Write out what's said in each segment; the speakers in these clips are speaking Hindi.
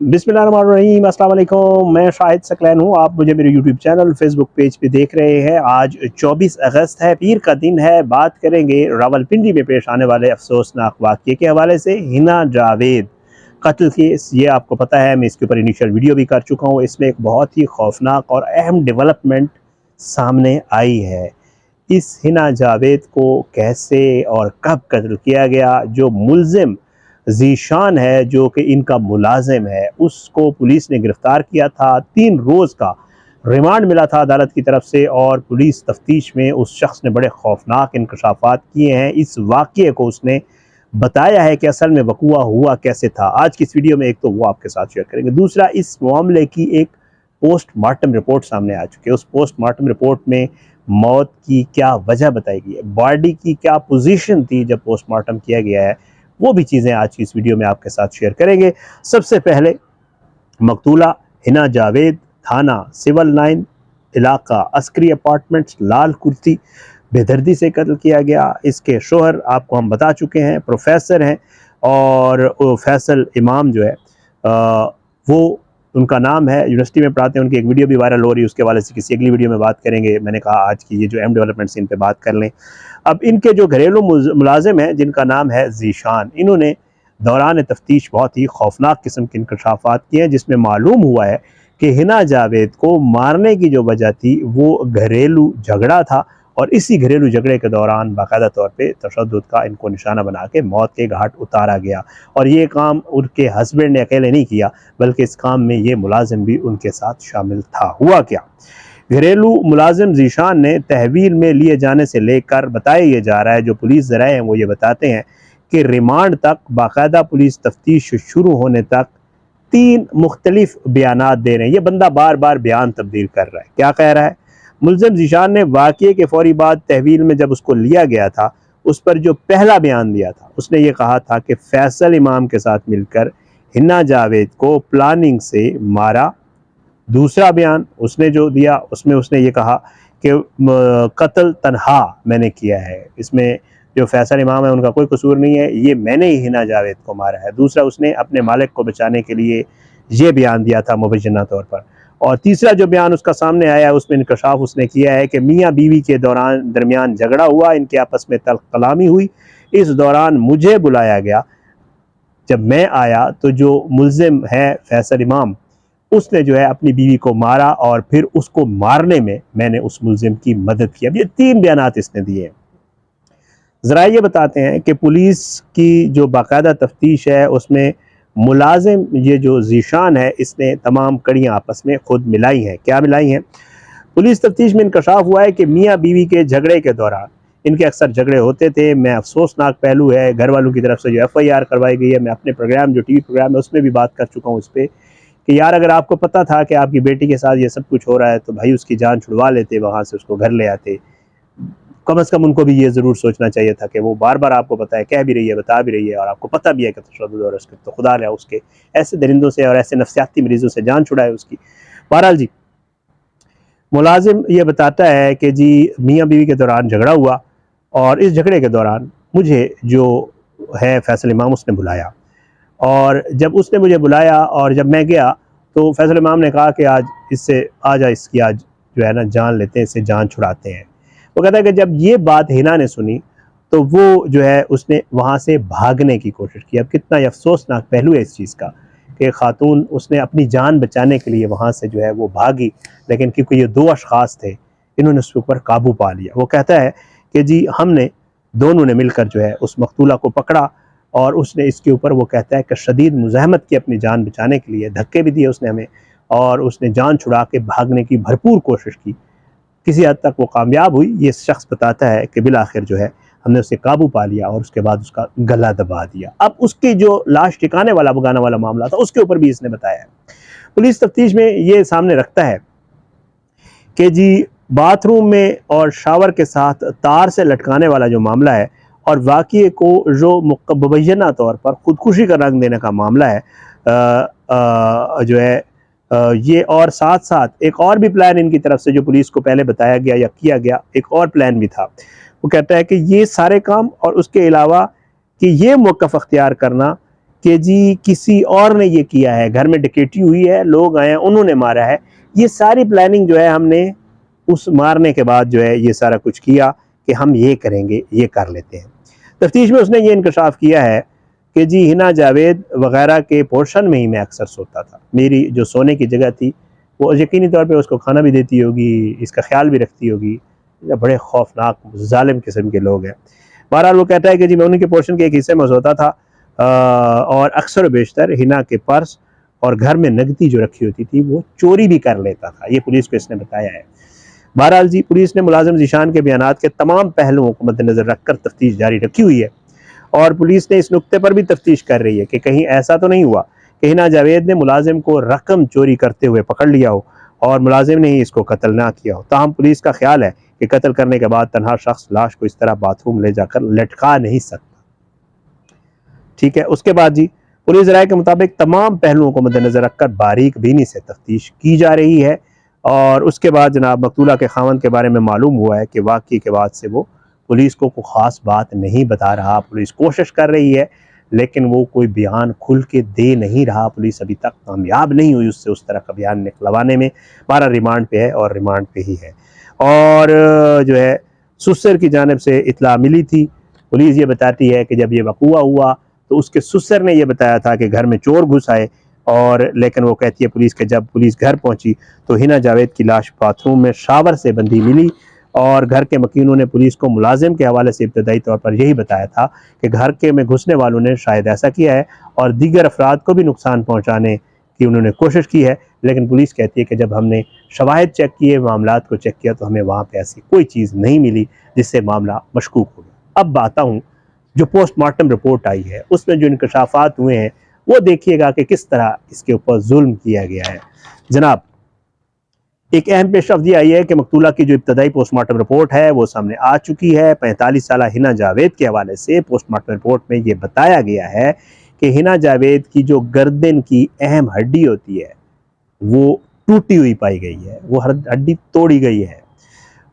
बिस्मिल्लाहिर्रहमानिर्रहीम, अस्सलाम वालेकुम। मैं शाहिद सकलैन हूँ। आप मुझे मेरे यूट्यूब चैनल फेसबुक पेज पे देख रहे हैं। आज 24 अगस्त है, पीर का दिन है। बात करेंगे रावलपिंडी में पेश आने वाले अफसोसनाक वाक़ये के हवाले से। हिना जावेद कत्ल केस, ये आपको पता है, मैं इसके ऊपर इनिशियल वीडियो भी कर चुका हूँ। इसमें एक बहुत ही खौफनाक और अहम डेवलपमेंट सामने आई है। इस हिना जावेद को कैसे और कब कत्ल किया गया, जो मुल्ज़िम ज़ीशान है, जो कि इनका मुलाजिम है, उसको पुलिस ने गिरफ़्तार किया था। 3 रोज़ का रिमांड मिला था अदालत की तरफ से और पुलिस तफ्तीश में उस शख्स ने बड़े खौफनाक इंकशाफात किए हैं। इस वाक़ये को उसने बताया है कि असल में वक़ूआ हुआ कैसे था। आज की इस वीडियो में एक तो वो आपके साथ शेयर करेंगे, दूसरा इस मामले की एक पोस्टमार्टम रिपोर्ट सामने आ चुकी है। उस पोस्टमार्टम रिपोर्ट में मौत की क्या वजह बताई गई है, बॉडी की क्या पोजीशन थी जब पोस्टमार्टम किया गया है, वो भी चीज़ें आज की इस वीडियो में आपके साथ शेयर करेंगे। सबसे पहले मकतूला हिना जावेद, थाना सिविल लाइन, इलाका अस्करी अपार्टमेंट्स, लाल कुर्ती, बेदर्दी से कत्ल किया गया। इसके शोहर आपको हम बता चुके हैं, प्रोफेसर हैं और फैसल इमाम जो है वो उनका नाम है, यूनिवर्सिटी में पढ़ाते हैं। उनकी एक वीडियो भी वायरल हो रही है, उसके वाले से किसी अगली वीडियो में बात करेंगे। मैंने कहा आज की ये जो अहम डेवलपमेंट्स इन पे बात कर लें। अब इनके जो घरेलू मुलाजिम हैं, जिनका नाम है ज़ीशान, इन्होंने दौरान तफ्तीश बहुत ही खौफनाक किस्म के इंकशाफात किए हैं, जिसमें मालूम हुआ है कि हिना जावेद को मारने की जो वजह थी वो घरेलू झगड़ा था और इसी घरेलू झगड़े के दौरान बाकायदा तौर पे तशद्दुद का इनको निशाना बना के मौत के घाट उतारा गया। और ये काम उनके हस्बैंड ने अकेले नहीं किया, बल्कि इस काम में ये मुलाजिम भी उनके साथ शामिल था। हुआ क्या, घरेलू मुलाजिम ज़ीशान ने तहवील में लिए जाने से लेकर बताया ये जा रहा है, जो पुलिस ज़राए हैं वो ये बताते हैं कि रिमांड तक, बाकायदा पुलिस तफ्तीश शुरू होने तक 3 मुख्तलिफ बयानात दे रहे हैं। ये बंदा बार बार बयान तब्दील कर रहा है। क्या कह रहा है, मुल्ज़िम ज़ीशान ने वाक़ये के फ़ौरी बाद तहवील में जब उसको लिया गया था, उस पर जो पहला बयान दिया था, उसने ये कहा था कि फैसल इमाम के साथ मिलकर हिना जावेद को प्लानिंग से मारा। दूसरा बयान उसने जो दिया, उसमें उसने ये कहा कि कत्ल तन्हा मैंने किया है, इसमें जो फैसल इमाम है उनका कोई कसूर नहीं है, ये मैंने ही हिना जावेद को मारा है। दूसरा, उसने अपने मालिक को बचाने के लिए ये बयान दिया था मुबैना तौर पर। और तीसरा जो बयान उसका सामने आया है, उसमें इंकशाफ उसने किया है कि मियाँ बीवी के दरमियान झगड़ा हुआ, इनके आपस में तल्ख कलामी हुई। इस दौरान मुझे बुलाया गया। जब मैं आया तो जो मुल्ज़िम है फैसल इमाम, उसने जो है अपनी बीवी को मारा और फिर उसको मारने में मैंने उस मुल्ज़िम की मदद की। अब ये 3 बयानात इसने दिए हैं। ज़रा ये बताते हैं कि पुलिस की जो बाकायदा तफ्तीश है उसमें मुलाजिम ये जो ज़ीशान है, इसने तमाम कड़ियाँ आपस में खुद मिलाई हैं। क्या मिलाई हैं? पुलिस तफ्तीश में इंकशाफ हुआ है कि मियाँ बीवी के झगड़े के दौरान, इनके अक्सर झगड़े होते थे। मैं अफसोसनाक पहलू है, घर वालों की तरफ से जो FIR करवाई गई है, मैं अपने प्रोग्राम जो TV प्रोग्राम है उसमें भी बात कर चुका हूँ इस पर, कि यार अगर आपको पता था कि आपकी बेटी के साथ ये सब कुछ हो रहा है तो भाई उसकी जान छुड़वा लेते, वहाँ से उसको घर ले आते। कम से कम उनको भी ये ज़रूर सोचना चाहिए था कि वो बार बार आपको पता है, कह भी रही है, बता भी रही है और आपको पता भी है कि तशद्दुद और उसके, तो खुदा रहा उसके ऐसे दरिंदों से और ऐसे नफ्सियाती मरीज़ों से जान छुड़ाए उसकी। बहरहाल जी, मुलाजिम ये बताता है कि जी मियाँ बीवी के दौरान झगड़ा हुआ और इस झगड़े के दौरान मुझे जो है फैसल इमाम उसने बुलाया, और जब उसने मुझे बुलाया और जब मैं गया तो फैसल इमाम ने कहा कि आज इससे आ जा, इसकी आज जो है ना जान लेते हैं, इससे जान छुड़ाते हैं। वो कहता है कि जब ये बात हिना ने सुनी तो वो जो है उसने वहाँ से भागने की कोशिश की। अब कितना अफसोसनाक पहलू है इस चीज़ का कि खातून उसने अपनी जान बचाने के लिए वहाँ से जो है वो भागी, लेकिन क्योंकि ये 2 अशखास थे, इन्होंने उसके ऊपर काबू पा लिया। वो कहता है कि जी हमने दोनों ने मिलकर जो है उस मकतूला को पकड़ा और उसने इसके ऊपर, वो कहता है कि शदीद मुज़ाहमत की अपनी जान बचाने के लिए, धक्के भी दिए उसने हमें और उसने जान छुड़ा के भागने की भरपूर कोशिश की। किसी हद तक वो कामयाब हुई। ये शख्स बताता है कि बिल आखिर जो है हमने उसे काबू पा लिया और उसके बाद उसका गला दबा दिया। अब उसकी जो लाश ठिकाने वाला भगाने वाला मामला था उसके ऊपर भी इसने बताया है। पुलिस तफ्तीश में ये सामने रखता है कि जी बाथरूम में और शावर के साथ तार से लटकाने वाला जो मामला है और वाक़ये को जो मुबैना तौर पर ख़ुदकुशी का रंग देने का मामला है, जो है ये, और साथ साथ एक और भी प्लान इनकी तरफ से जो पुलिस को पहले बताया गया या किया गया, एक और प्लान भी था। वो कहता है कि ये सारे काम और उसके अलावा कि ये मौक़िफ़ अख्तियार करना कि जी किसी और ने ये किया है, घर में डकैती हुई है, लोग आए हैं, उन्होंने मारा है। ये सारी प्लानिंग जो है हमने उस मारने के बाद जो है ये सारा कुछ किया कि हम ये करेंगे, ये कर लेते हैं। तफ्तीश में उसने ये इंकशाफ किया है कि जी हिना जावेद वगैरह के पोर्शन में ही मैं अक्सर सोता था। मेरी जो सोने की जगह थी वो यकीनी तौर पे उसको खाना भी देती होगी, इसका ख्याल भी रखती होगी। बड़े खौफनाक जालिम किस्म के लोग हैं। बहरहाल वो कहता है कि जी मैं उनके पोर्शन के एक हिस्से में सोता था और अक्सर बेशतर हिना के पर्स और घर में नकदी जो रखी होती थी वो चोरी भी कर लेता था। ये पुलिस को इसने बताया है। बहरहाल जी पुलिस ने मुलाजिम ज़ीशान के बयानात के तमाम पहलुओं को मद्देनज़र रखकर तफ्तीश जारी रखी हुई है और पुलिस ने इस नुक्ते पर भी तफ्तीश कर रही है कि कहीं ऐसा तो नहीं हुआ कि हिना जावेद ने मुलाजिम को रकम चोरी करते हुए पकड़ लिया हो और मुलाजिम ने ही इसको कत्ल ना किया हो। ताहम पुलिस का ख्याल है कि कत्ल करने के बाद तनहा शख्स लाश को इस तरह बाथरूम ले जाकर लटका नहीं सकता। ठीक है, उसके बाद जी पुलिस राय के मुताबिक तमाम पहलुओं को मद्देनजर रखकर बारीक बीनी से तफ्तीश की जा रही है और उसके बाद जनाब मकतूला के खामन के बारे में मालूम हुआ है कि वाक़ई के बाद से वो पुलिस को कोई ख़ास बात नहीं बता रहा। पुलिस कोशिश कर रही है लेकिन वो कोई बयान खुल के दे नहीं रहा। पुलिस अभी तक कामयाब नहीं हुई उससे उस तरह का बयान निकलवाने में। 12 रिमांड पे है और रिमांड पे ही है। और जो है सुसर की जानिब से इत्तला मिली थी। पुलिस ये बताती है कि जब ये वक़ूआ हुआ तो उसके सुसर ने यह बताया था कि घर में चोर घुस आए और लेकिन वो कहती है पुलिस के जब पुलिस घर पहुंची तो हिना जावेद की लाश बाथरूम में शावर से बंधी मिली और घर के मकीनों ने पुलिस को मुलाजिम के हवाले से इब्तदाई तौर पर यही बताया था कि घर के में घुसने वालों ने शायद ऐसा किया है और दीगर अफराद को भी नुकसान पहुँचाने की उन्होंने कोशिश की है। लेकिन पुलिस कहती है कि जब हमने शवाहिद चेक किए, मामलात को चेक किया तो हमें वहाँ पर ऐसी कोई चीज़ नहीं मिली जिससे मामला मशकूक हो गया। अब आता हूँ जो पोस्टमार्टम रिपोर्ट आई है उसमें जो इंकशाफात हुए हैं वो देखिएगा कि किस तरह इसके ऊपर जुल्म किया गया है। जनाब एक अहम पेशरफ्त आई है कि मकतूला की जो इब्तदाई पोस्टमार्टम रिपोर्ट है वो सामने आ चुकी है। 45 साल हिना जावेद के हवाले से पोस्टमार्टम रिपोर्ट में ये बताया गया है कि हिना जावेद की जो गर्दन की अहम हड्डी होती है वो टूटी हुई पाई गई है, वो हड्डी तोड़ी गई है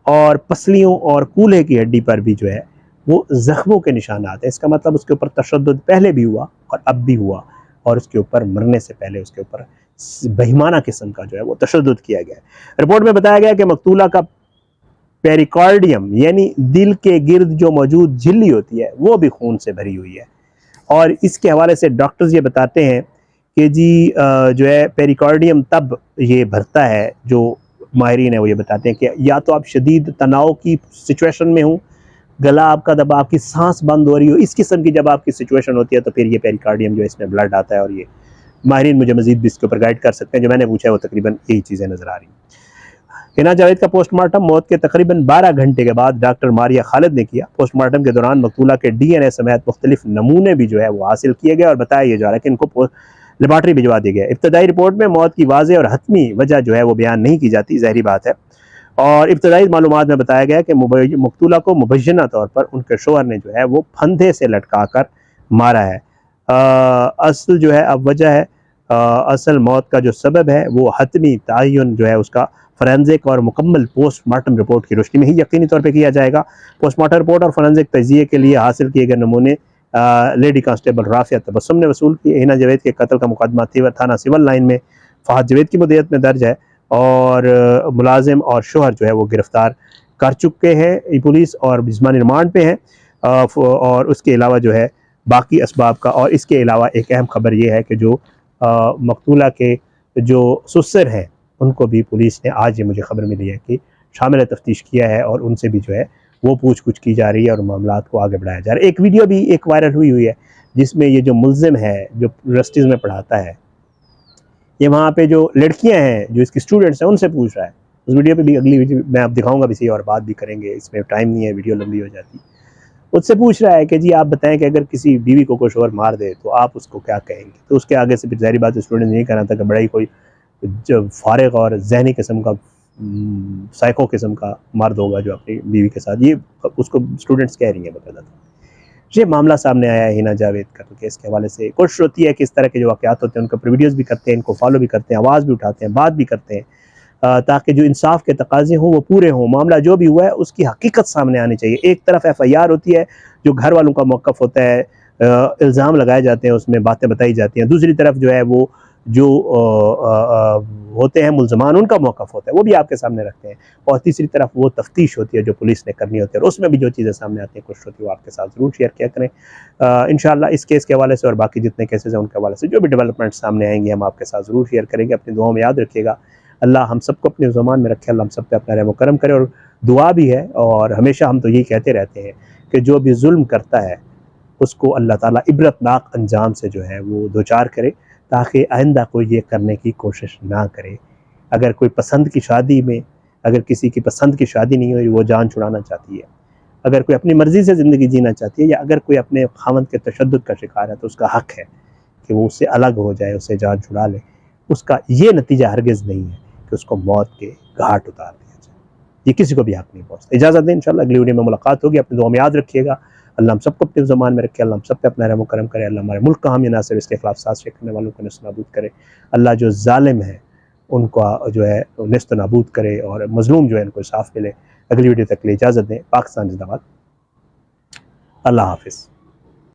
और पसलियों और कूल्हे की हड्डी पर भी जो है वो जख्मों के निशानात है। इसका मतलब उसके ऊपर तशद्दुद पहले भी हुआ और अब भी हुआ और उसके ऊपर मरने से पहले उसके ऊपर बेईमाना किस्म का जो है वो तशद्दुद किया गया है। रिपोर्ट में बताया गया कि मकतूला का पेरिकार्डियम यानी दिल के गिर्द जो मौजूद झिल्ली होती है वो भी खून से भरी हुई है और इसके हवाले से डॉक्टर्स ये बताते हैं कि जी जो है पेरिकार्डियम तब ये भरता है, जो माहिरीन है वो ये बताते हैं कि या तो आप शदीद तनाव की सिचुएशन में हो, गला आपका दबा, आपकी सांस बंद हो रही हो, इस किस्म की जब आपकी सिचुएशन होती है तो फिर ये पेरिकार्डियम जो है इसमें ब्लड आता है और ये माहिरीन मुझे मजीद भी इसके ऊपर गाइड कर सकते हैं। जो मैंने पूछा है वो तकरीबन यही चीज़ें नज़र आ रही हैं। हिना जावेद का पोस्टमार्टम मौत के तकरीबन 12 घंटे के बाद डॉक्टर मारिया खालिद ने किया। पोस्टमार्टम के दौरान मकतूला के DNA समेत मुख्तलिफ नमूने भी जो है वो हासिल किए गए और बताया यह जा रहा है कि इनको लेबार्ट्री भिजवा दी गया। इब्तदाई रिपोर्ट में मौत की वाज़ेह और हतमी वजह जो है वो बयान नहीं की जाती, ज़ाहिरी बात है। और इब्तदाई मालूमात में बताया गया कि मकतूला को मुबय्यना तौर पर उनके शोहर ने जो है वो फंदे से लटका कर मारा है। असल जो है अब वजह है असल मौत का जो सबब है वो हतमी तयन जो है उसका फॉरेंसिक और मुकम्मल पोस्टमार्टम रिपोर्ट की रोशनी में ही यकीनी तौर पर किया जाएगा। पोस्टमार्टम रिपोर्ट और फॉरेंसिक तजिए के लिए हासिल किए गए नमूने लेडी कांस्टेबल राफिया तबस्सुम ने वसूल किए। हिना जावेद के कत्ल का मुकदमा थाना सिविल लाइन में फहद जावेद की मुद्दत में दर्ज है और मुलाजिम और शोहर जो है वो गिरफ्तार कर चुके हैं पुलिस और जिस्मानी रिमांड पे हैं। और उसके अलावा जो है बाकी असबाब का और इसके अलावा एक अहम खबर ये है कि जो मकतूला के जो सुसर हैं उनको भी पुलिस ने आज ये मुझे खबर मिली है कि शामिल तफ्तीश किया है और उनसे भी जो है वो पूछ कुछ की जा रही है और मामलात को आगे बढ़ाया जा रहा है। एक वीडियो भी एक वायरल हुई है जिसमें ये जो मुल्जिम है जो यूनिवर्सिटीज़ में पढ़ाता है ये वहाँ पे जो लड़कियाँ हैं जो इसकी स्टूडेंट्स हैं उनसे पूछ रहा है। उस वीडियो पे भी अगली वीडियो मैं आप दिखाऊंगा भी सही और बात भी करेंगे, इसमें टाइम नहीं है, वीडियो लंबी हो जाती। उससे पूछ रहा है कि जी आप बताएं कि अगर किसी बीवी को कोई शोहर मार दे तो आप उसको क्या कहेंगे। तो उसके आगे से फिर ज़ाहिर बात स्टूडेंट नहीं कहना था कि बड़ा ही कोई जो फारिग और जहनी किस्म का साइको किस्म का मर्द होगा जो अपनी बीवी के साथ, ये उसको स्टूडेंट्स कह रही हैं बता था। ये मामला सामने आया है हिना जावेद का केस के हवाले से। कोशिश होती है कि इस तरह के जो वाक़यात होते हैं उनका वीडियोज़ भी करते हैं, इनको फॉलो भी करते हैं, आवाज़ भी उठाते हैं, बात भी करते हैं ताकि जो इंसाफ के तकाजे हों वो पूरे हों। मामला जो भी हुआ है उसकी हकीकत सामने आनी चाहिए। एक तरफ FIR होती है जो घर वालों का मौक़िफ़ होता है इल्ज़ाम लगाए जाते हैं, उसमें बातें बताई जाती हैं। दूसरी तरफ जो है वो जो होते हैं मुल्ज़मान, उनका मौक़िफ़ होता है, वो भी आपके सामने रखते हैं। और तीसरी तरफ वो तफ्तीश होती है जो पुलिस ने करनी होती है, और उसमें भी जो चीज़ें सामने आती हैं कुछ होती है, वो आपके साथ ज़रूर शेयर किया करें। इंशाअल्लाह इस केस के हवाले से और बाकी जितने केसेस हैं उनके हवाले से जो भी डेवलपमेंट सामने आएंगे हम आपके साथ ज़रूर शेयर करेंगे। अपनी दुआओं में याद रखिएगा, अल्लाह हम सबको अपने ज़ुबान में रखे, अल्लाह हम सब पे अपना रहम व करम करे। और दुआ भी है, और हमेशा हम तो यही कहते रहते हैं कि जो भी जुल्म करता है उसको अल्लाह ताला इबरतनाक अंजाम से जो है वो दो चार करे, ताकि आइंदा कोई ये करने की कोशिश ना करे। अगर कोई पसंद की शादी में, अगर किसी की पसंद की शादी नहीं हुई, वो जान छुड़ाना चाहती है, अगर कोई अपनी मर्ज़ी से ज़िंदगी जीना चाहती है, या अगर कोई अपने खामद के तशद्दुद का शिकार है, तो उसका हक़ है कि वो उससे अलग हो जाए, उससे जान छुड़ा ले। उसका ये नतीजा हरगिज़ नहीं है कि उसको मौत के घाट उतार दिया जाए, ये किसी को भी हक़ नहीं पहुँचता। इजाज़त दें, इंशाअल्लाह अगली वीडियो में मुलाकात होगी। अपनी दुआ में याद रखिएगा, अल्लाह हम सबको अपने ज़ुबान में रखे, अल्लाह हम सब पे अपना रहम व करम करे। अल्लाह हमारे मुल्क का हामी नासिर, इसके खिलाफ साज़िश करने वालों को नेस्त नाबूद करे। अल्लाह जो ज़ालिम है उनका जो है नेस्त नाबूद करे, और मज़लूम जो है उनको इंसाफ़ मिले। अगली वीडियो तक के लिए इजाज़त दें। पाकिस्तान ज़िंदाबाद। अल्लाह हाफ़िज़।